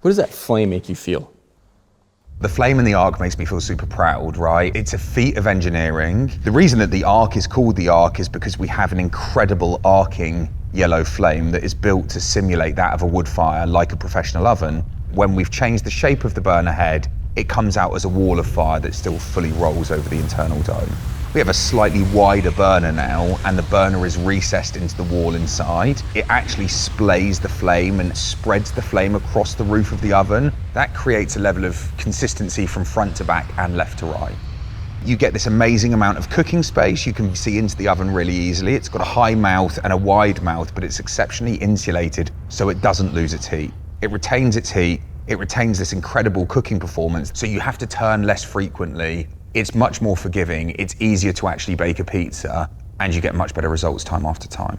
What does that flame make you feel? The flame in the Arc makes me feel super proud, right? It's a feat of engineering. The reason that the Arc is called the Arc is because we have an incredible arcing yellow flame that is built to simulate that of a wood fire like a professional oven. When we've changed the shape of the burner head, it comes out as a wall of fire that still fully rolls over the internal dome. We have a slightly wider burner now, and the burner is recessed into the wall inside. It actually splays the flame and spreads the flame across the roof of the oven. That creates a level of consistency from front to back and left to right. You get this amazing amount of cooking space. You can see into the oven really easily. It's got a high mouth and a wide mouth, but it's exceptionally insulated so it doesn't lose its heat. It retains its heat. It retains this incredible cooking performance, so you have to turn less frequently. It's much more forgiving, it's easier to actually bake a pizza, and you get much better results time after time.